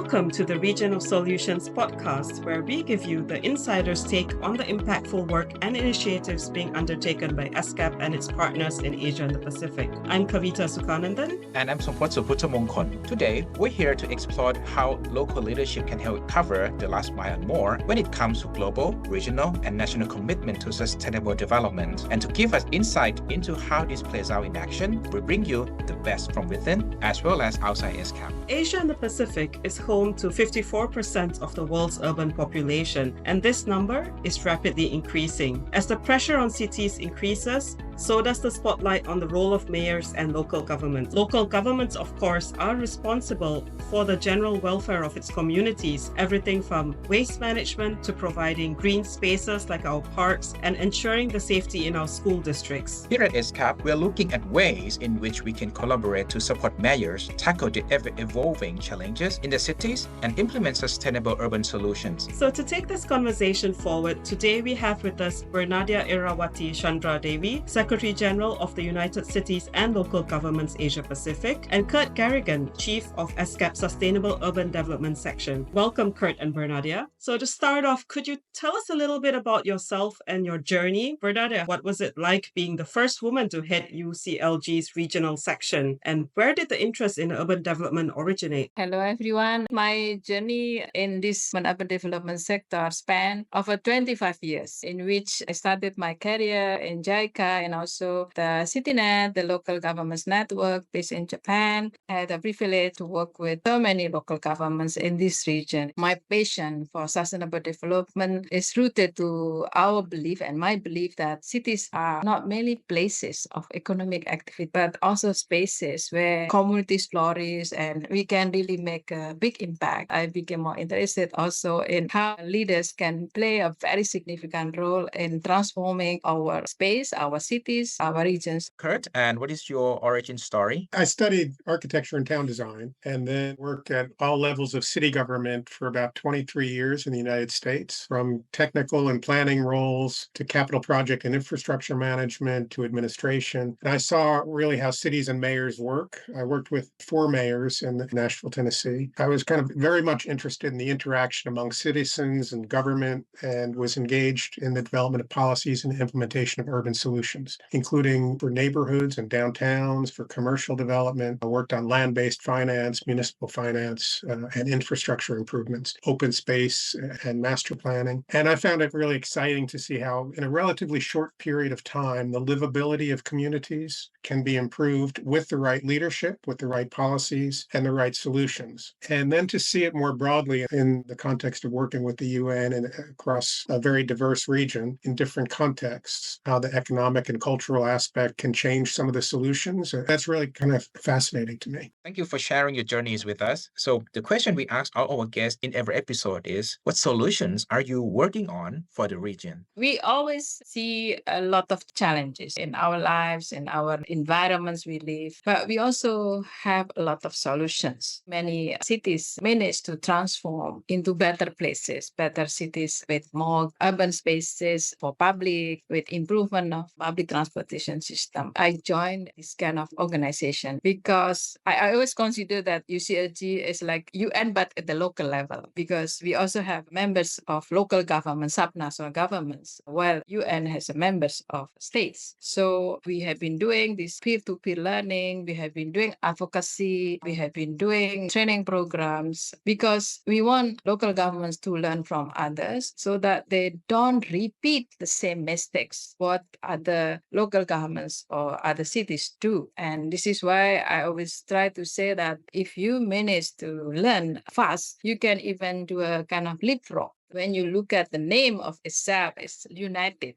Welcome to the Region of Solutions podcast, where we give you the insider's take on the impactful work and initiatives being undertaken by ESCAP and its partners in Asia and the Pacific. I'm Kavita Sukanandan. And I'm Sompot Supputhamongkhon. Today, we're here to explore how local leadership can help cover the last mile and more when it comes to global, regional, and national commitment to sustainable development. And to give us insight into how this plays out in action, we bring you the best from within as well as outside ESCAP. Asia and the Pacific is home to 54% of the world's urban population, and this number is rapidly increasing. As the pressure on cities increases, so does the spotlight on the role of mayors and local governments. Local governments, of course, are responsible for the general welfare of its communities, everything from waste management to providing green spaces like our parks and ensuring the safety in our school districts. Here at ESCAP, we're looking at ways in which we can collaborate to support mayors tackle the ever-evolving challenges in the cities and implement sustainable urban solutions. So to take this conversation forward, today we have with us Bernadia Irawati Tjandradewi, Secretary General of the United Cities and Local Governments Asia Pacific, and Curt Garrigan, Chief of ESCAP Sustainable Urban Development Section. Welcome, Curt and Bernadia. So to start off, could you tell us a little bit about yourself and your journey? Bernadia, what was it like being the first woman to head UCLG's regional section, and where did the interest in urban development originate? Hello, everyone. My journey in this urban development sector spanned over 25 years, in which I started my career in JICA and also the CityNet, the local governments network based in Japan. I had the privilege to work with so many local governments in this region. My passion for sustainable development is rooted to our belief and my belief that cities are not merely places of economic activity, but also spaces where communities flourish and we can really make a big impact. I became more interested also in how leaders can play a very significant role in transforming our space, our cities, our regions. Curt, and what is your origin story? I studied architecture and town design and then worked at all levels of city government for about 23 years in the United States, from technical and planning roles to capital project and infrastructure management to administration. And I saw really how cities and mayors work. I worked with 4 mayors in Nashville, Tennessee. I was kind of very much interested in the interaction among citizens and government and was engaged in the development of policies and implementation of urban solutions, including for neighborhoods and downtowns, for commercial development. I worked on land-based finance, municipal finance, and infrastructure improvements, open space and master planning. And I found it really exciting to see how in a relatively short period of time, the livability of communities can be improved with the right leadership, with the right policies, and the right solutions. And then to see it more broadly in the context of working with the UN and across a very diverse region in different contexts, how the economic and cultural aspect can change some of the solutions. That's really kind of fascinating to me. Thank you for sharing your journeys with us. So the question we ask all our guests in every episode is, what solutions are you working on for the region? We always see a lot of challenges in our lives, in our environments we live, but we also have a lot of solutions. Many cities manage to transform into better places, better cities with more urban spaces for public, with improvement of public transportation system. I joined this kind of organization because I always consider that UCLG is like UN, but at the local level, because we also have members of local governments, subnational governments, while UN has members of states. So we have been doing this peer-to-peer learning, we have been doing advocacy, we have been doing training programs, because we want local governments to learn from others so that they don't repeat the same mistakes what other local governments or other cities do. And this is why I always try to say that if you manage to learn fast, you can even do a kind of leapfrog. When you look at the name of itself, it's United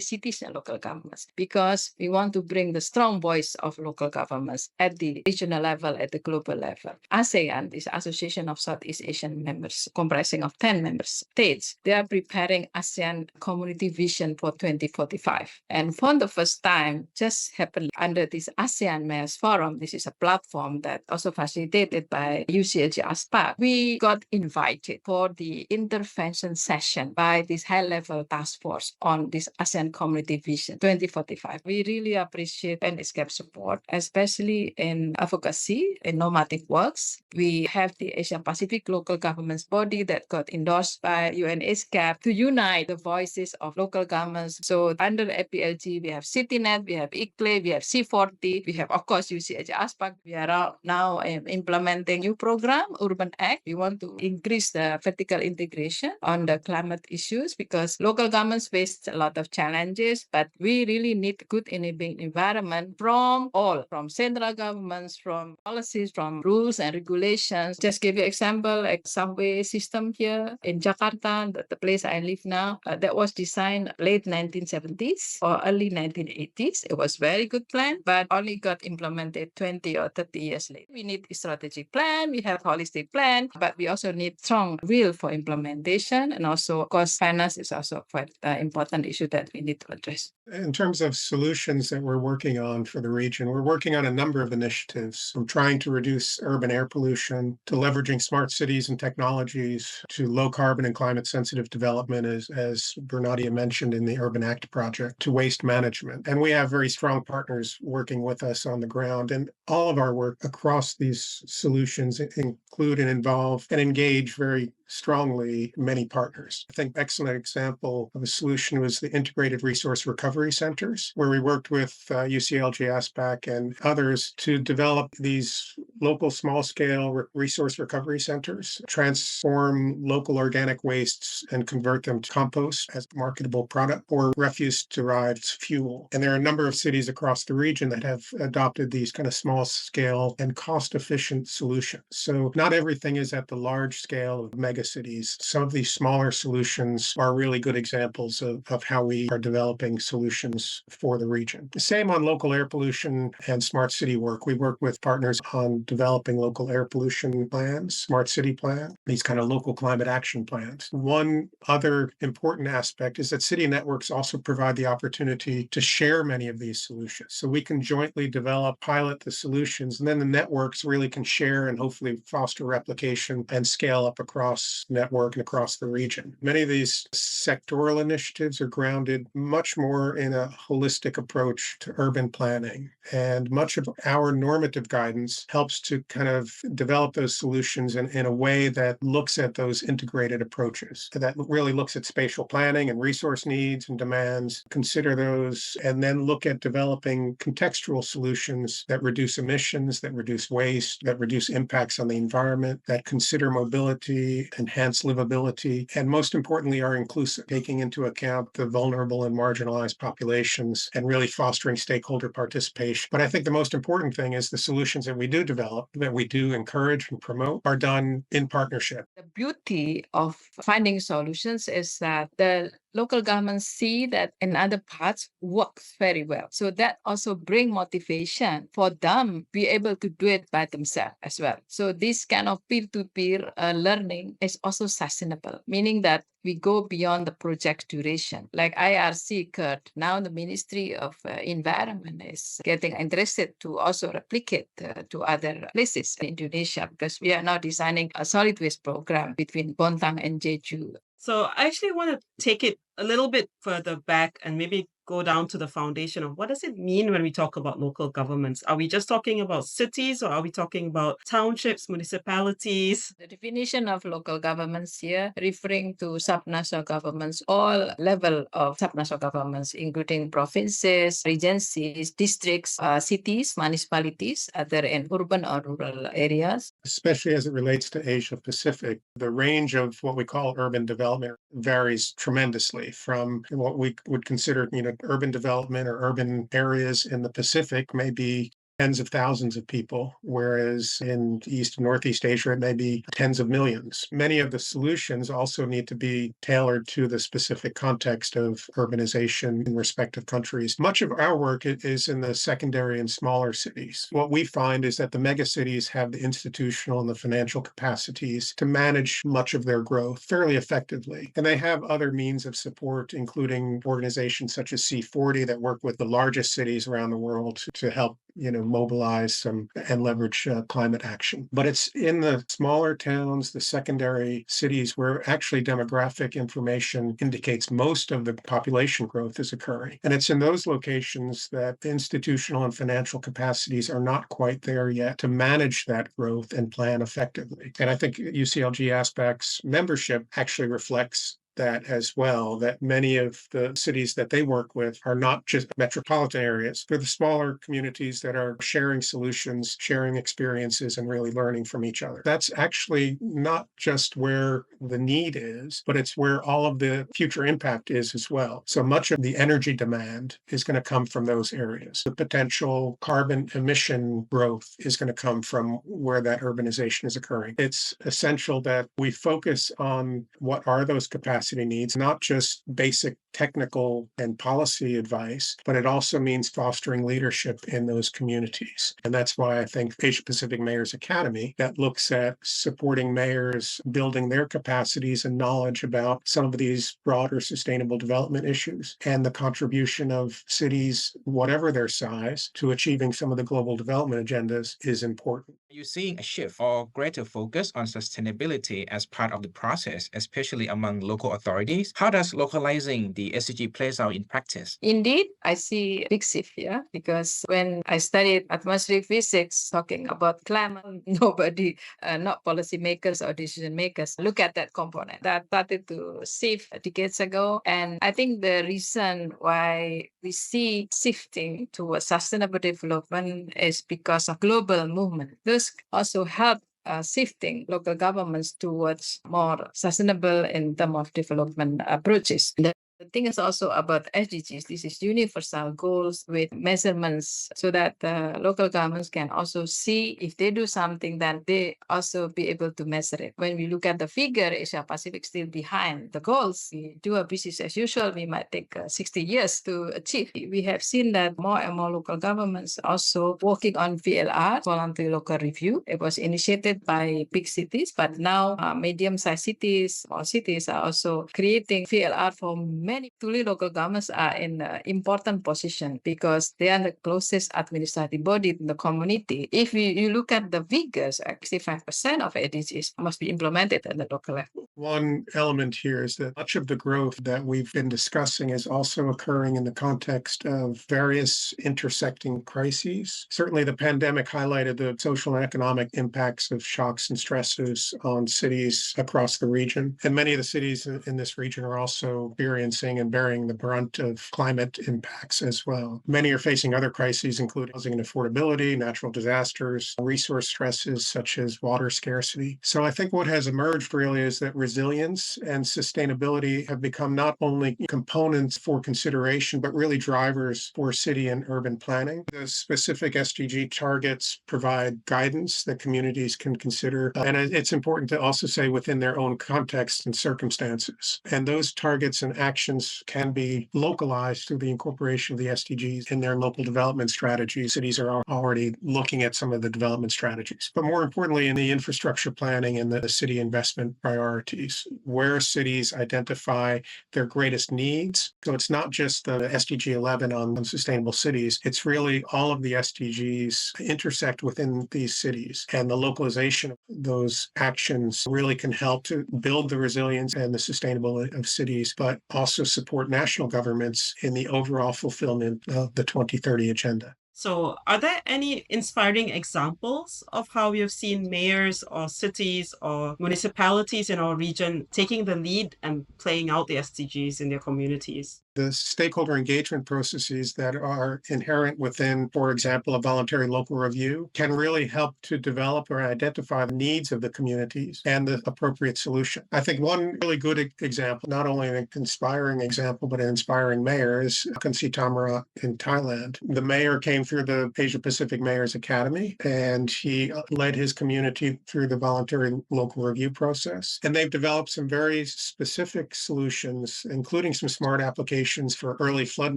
Cities and Local Governments, because we want to bring the strong voice of local governments at the regional level, at the global level. ASEAN, this Association of Southeast Asian Members, comprising of 10 member states, they are preparing ASEAN Community Vision for 2045. And for the first time, just happened under this ASEAN Mayors Forum. This is a platform that also facilitated by UCLG-ASPAC. We got invited for the intervention intervention session by this high-level task force on this ASEAN Community Vision 2045. We really appreciate ESCAP support, especially in advocacy, in normative works. We have the Asia Pacific Local Governments Body that got endorsed by UN ESCAP to unite the voices of local governments. So under APLG, we have CityNet, we have ICLE, we have C40, we have, of course, UCLG-ASPAC. We are now implementing new program, Urban Act. We want to increase the vertical integration on the climate issues because local governments face a lot of challenges, but we really need good enabling environment from all, from central governments, from policies, from rules and regulations. Just give you an example, like subway system here in Jakarta, the place I live now, that was designed late 1970s or early 1980s. It was very good plan, but only got implemented 20 or 30 years later. We need a strategic plan, we have holistic plan, but we also need strong will for implementation. And also, of course, finance is also quite an important issue that we need to address. In terms of solutions that we're working on for the region, we're working on a number of initiatives from trying to reduce urban air pollution to leveraging smart cities and technologies to low carbon and climate sensitive development, as Bernadia mentioned in the Urban Act project, to waste management. And we have very strong partners working with us on the ground. And all of our work across these solutions include and involve and engage very strongly many partners. I think excellent example of a solution was the Integrated Resource Recovery Centers, where we worked with UCLG-ASPAC and others to develop these local small-scale resource recovery centers, transform local organic wastes and convert them to compost as a marketable product or refuse-derived fuel. And there are a number of cities across the region that have adopted these kind of small-scale and cost-efficient solutions. So not everything is at the large scale of megacities. Some of these smaller solutions are really good examples of how we are developing solutions for the region. The same on local air pollution and smart city work. We work with partners on developing local air pollution plans, smart city plan, these kind of local climate action plans. One other important aspect is that city networks also provide the opportunity to share many of these solutions. So we can jointly develop, pilot the solutions, and then the networks really can share and hopefully foster replication and scale up across network and across the region. Many of these sectoral initiatives are grounded much more in a holistic approach to urban planning. And much of our normative guidance helps to kind of develop those solutions in a way that looks at those integrated approaches, that really looks at spatial planning and resource needs and demands, consider those, and then look at developing contextual solutions that reduce emissions, that reduce waste, that reduce impacts on the environment, that consider mobility, enhance livability, and most importantly, are inclusive, taking into account the vulnerable and marginalized populations and really fostering stakeholder participation. But I think the most important thing is the solutions that we do develop, that we do encourage and promote, are done in partnership. The beauty of finding solutions is that the local governments see that in other parts works very well. So that also bring motivation for them be able to do it by themselves as well. So this kind of peer-to-peer learning is also sustainable, meaning that we go beyond the project duration. Like IRC, Curt, now the Ministry of Environment is getting interested to also replicate to other places in Indonesia, because we are now designing a solid waste program between Bontang and Jeju. So I actually want to take it a little bit further back and maybe go down to the foundation of what does it mean when we talk about local governments? Are we just talking about cities, or are we talking about townships, municipalities? The definition of local governments here referring to subnational governments, all level of subnational governments, including provinces, regencies, districts, cities, municipalities, either in urban or rural areas. Especially as it relates to Asia Pacific, the range of what we call urban development varies tremendously from what we would consider, urban development or urban areas in the Pacific may be tens of thousands of people, whereas in East and Northeast Asia, it may be tens of millions. Many of the solutions also need to be tailored to the specific context of urbanization in respective countries. Much of our work is in the secondary and smaller cities. What we find is that the megacities have the institutional and the financial capacities to manage much of their growth fairly effectively. And they have other means of support, including organizations such as C40 that work with the largest cities around the world to help mobilize some and leverage climate action. But it's in the smaller towns, the secondary cities, where actually demographic information indicates most of the population growth is occurring. And it's in those locations that institutional and financial capacities are not quite there yet to manage that growth and plan effectively. And I think UCLG-ASPAC's membership actually reflects that as well, that many of the cities that they work with are not just metropolitan areas. They're the smaller communities that are sharing solutions, sharing experiences, and really learning from each other. That's actually not just where the need is, but it's where all of the future impact is as well. So much of the energy demand is going to come from those areas. The potential carbon emission growth is going to come from where that urbanization is occurring. It's essential that we focus on what are those capacities needs, not just basic technical and policy advice, but it also means fostering leadership in those communities. And that's why I think Asia Pacific Mayors Academy, that looks at supporting mayors, building their capacities and knowledge about some of these broader sustainable development issues and the contribution of cities, whatever their size, to achieving some of the global development agendas is important. Are you seeing a shift or greater focus on sustainability as part of the process, especially among local authorities? How does localizing the SDG plays out in practice? Indeed, I see a big shift here because when I studied atmospheric physics talking about climate, nobody, not policymakers or decision makers, look at that component. That started to shift decades ago. And I think the reason why we see shifting towards sustainable development is because of global movement. Those also help shifting local governments towards more sustainable in terms of development approaches. The thing is also about SDGs. This is universal goals with measurements so that the local governments can also see if they do something, then they also be able to measure it. When we look at the figure, Asia Pacific still behind the goals. We do a business as usual. We might take 60 years to achieve. We have seen that more and more local governments also working on VLR, voluntary local review. It was initiated by big cities, but now medium-sized cities, small cities are also creating VLR for many. Truly, local governments are in an important position because they are the closest administrative body in the community. If you look at the figures, 65% of SDGs must be implemented at the local level. One element here is that much of the growth that we've been discussing is also occurring in the context of various intersecting crises. Certainly, the pandemic highlighted the social and economic impacts of shocks and stresses on cities across the region. And many of the cities in this region are also experiencing and bearing the brunt of climate impacts as well. Many are facing other crises, including housing and affordability, natural disasters, resource stresses such as water scarcity. So I think what has emerged really is that resilience and sustainability have become not only components for consideration, but really drivers for city and urban planning. The specific SDG targets provide guidance that communities can consider. And it's important to also say within their own context and circumstances. And those targets and actions can be localized through the incorporation of the SDGs in their local development strategies. Cities are already looking at some of the development strategies. But more importantly, in the infrastructure planning and the city investment priorities, where cities identify their greatest needs. So it's not just the SDG 11 on sustainable cities. It's really all of the SDGs intersect within these cities. And the localization of those actions really can help to build the resilience and the sustainability of cities, but also support national governments in the overall fulfillment of the 2030 agenda. So, are there any inspiring examples of how we have seen mayors or cities or municipalities in our region taking the lead and playing out the SDGs in their communities? The stakeholder engagement processes that are inherent within, for example, a voluntary local review can really help to develop or identify the needs of the communities and the appropriate solution. I think one really good example, not only an inspiring example, but an inspiring mayor is Kansi Thammarat in Thailand. The mayor came through the Asia Pacific Mayors Academy, and he led his community through the voluntary local review process. And they've developed some very specific solutions, including some smart applications for early flood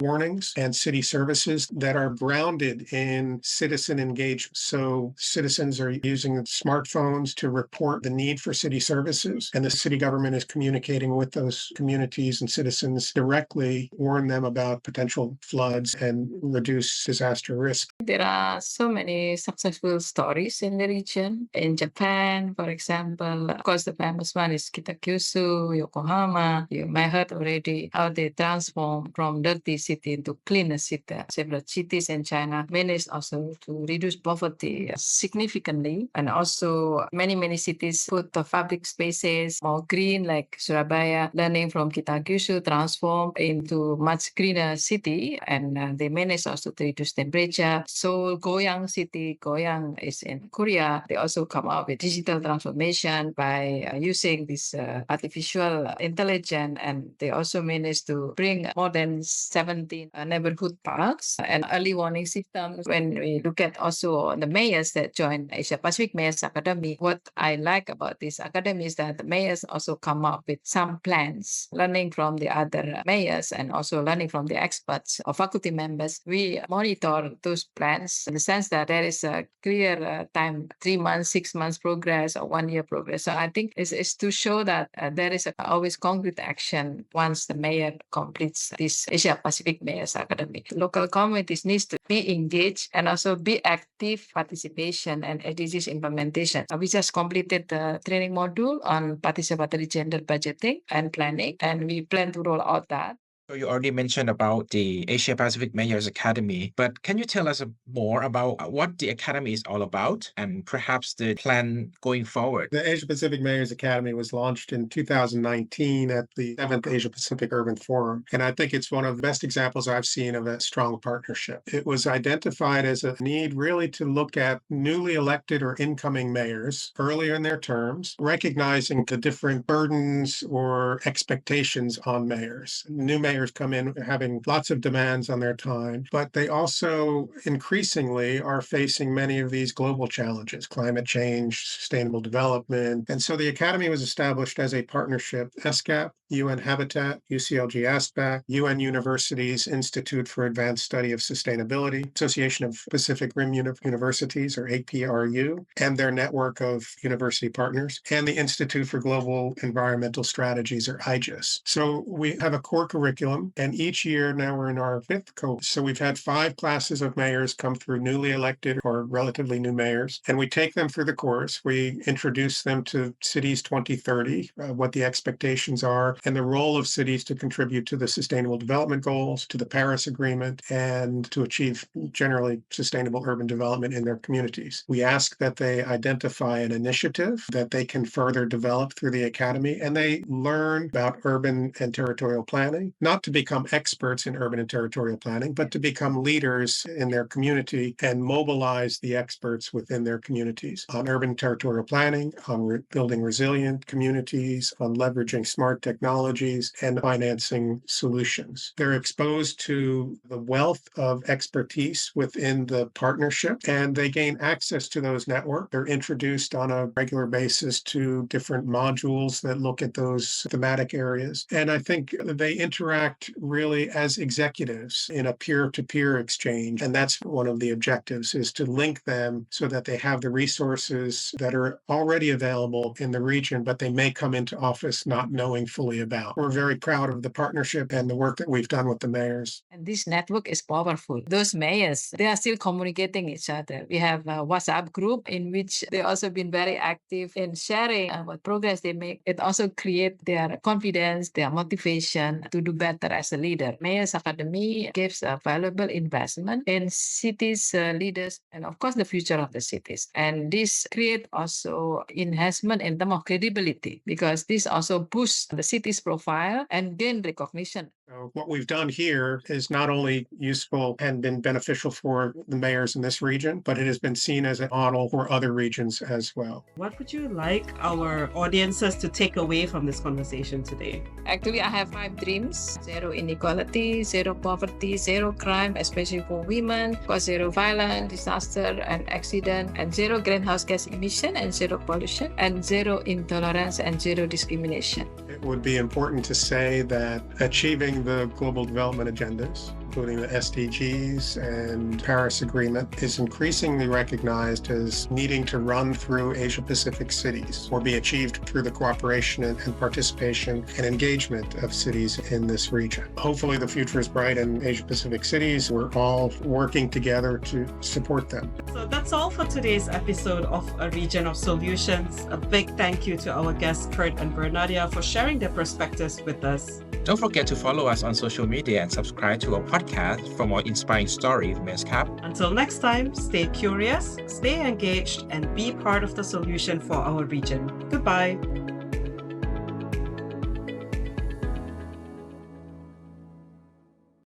warnings and city services that are grounded in citizen engagement. So citizens are using smartphones to report the need for city services, and the city government is communicating with those communities and citizens directly, warn them about potential floods and reduce disaster risk? There are so many successful stories in the region. In Japan, for example, of course, the famous one is Kitakyushu, Yokohama. You might heard already how they transform from dirty city into cleaner city. Several cities in China managed also to reduce poverty significantly. And also many cities put the public spaces more green, like Surabaya, learning from Kitakyushu, transform into much greener city. And they managed also to reduce temperature. So Goyang city, Goyang is in Korea. They also come up with digital transformation by using this artificial intelligence, and they also managed to bring more than 17 neighborhood parks and early warning systems. When we look at also the mayors that join Asia Pacific Mayors Academy, what I like about this academy is that the mayors also come up with some plans, learning from the other mayors and also learning from the experts or faculty members. We monitor those plans in the sense that there is a clear time, 3 months, 6 months progress or 1 year progress. So I think it's to show that there is always concrete action once the mayor completes this Asia Pacific Mayors Academy. Local communities need to be engaged and also be active participation and SDGs implementation. We just completed the training module on participatory gender budgeting and planning, and we plan to roll out that. So you already mentioned about the Asia Pacific Mayors Academy, but can you tell us more about what the Academy is all about and perhaps the plan going forward? The Asia Pacific Mayors Academy was launched in 2019 at the 7th Asia Pacific Urban Forum, and I think it's one of the best examples I've seen of a strong partnership. It was identified as a need really to look at newly elected or incoming mayors earlier in their terms, recognizing the different burdens or expectations on mayors. New mayors come in having lots of demands on their time, but they also increasingly are facing many of these global challenges, climate change, sustainable development. And so the Academy was established as a partnership, ESCAP, UN Habitat, UCLG-ASPAC, UN Universities Institute for Advanced Study of Sustainability, Association of Pacific Rim Universities, or APRU, and their network of university partners, and the Institute for Global Environmental Strategies, or IGES. So we have a core curriculum, and each year now we're in our 5th cohort. So we've had 5 classes of mayors come through, newly elected or relatively new mayors, and we take them through the course. We introduce them to Cities 2030, what the expectations are, and the role of cities to contribute to the Sustainable Development Goals, to the Paris Agreement, and to achieve generally sustainable urban development in their communities. We ask that they identify an initiative that they can further develop through the Academy, and they learn about urban and territorial planning, not to become experts in urban and territorial planning, but to become leaders in their community and mobilize the experts within their communities on urban and territorial planning, on building resilient communities, on leveraging smart technologies and financing solutions. They're exposed to the wealth of expertise within the partnership, and they gain access to those networks. They're introduced on a regular basis to different modules that look at those thematic areas. And I think they interact really as executives in a peer-to-peer exchange. And that's one of the objectives, is to link them so that they have the resources that are already available in the region, but they may come into office not knowing fully about. We're very proud of the partnership and the work that we've done with the mayors. And this network is powerful. Those mayors, they are still communicating each other. We have a WhatsApp group in which they also been very active in sharing what progress they make. It also creates their confidence, their motivation to do better as a leader. Mayors Academy gives a valuable investment in cities, leaders, and of course the future of the cities. And this creates also enhancement in terms of credibility, because this also boosts the city's profile and gain recognition. So what we've done here is not only useful and been beneficial for the mayors in this region, but it has been seen as a model for other regions as well. What would you like our audiences to take away from this conversation today? Actually, I have 5 dreams: zero inequality, zero poverty, zero crime, especially for women, zero violence, disaster, and accident, and zero greenhouse gas emission, and zero pollution, and zero intolerance, and zero discrimination. It would be important to say that achieving the global development agendas, including the SDGs and Paris Agreement, is increasingly recognized as needing to run through Asia-Pacific cities or be achieved through the cooperation and participation and engagement of cities in this region. Hopefully the future is bright in Asia-Pacific cities. We're all working together to support them. So that's all for today's episode of A Region of Solutions. A big thank you to our guests Curt and Bernadia for sharing their perspectives with us. Don't forget to follow us on social media and subscribe to our podcast for more inspiring stories from ESCAP. Until next time, stay curious, stay engaged, and be part of the solution for our region. Goodbye.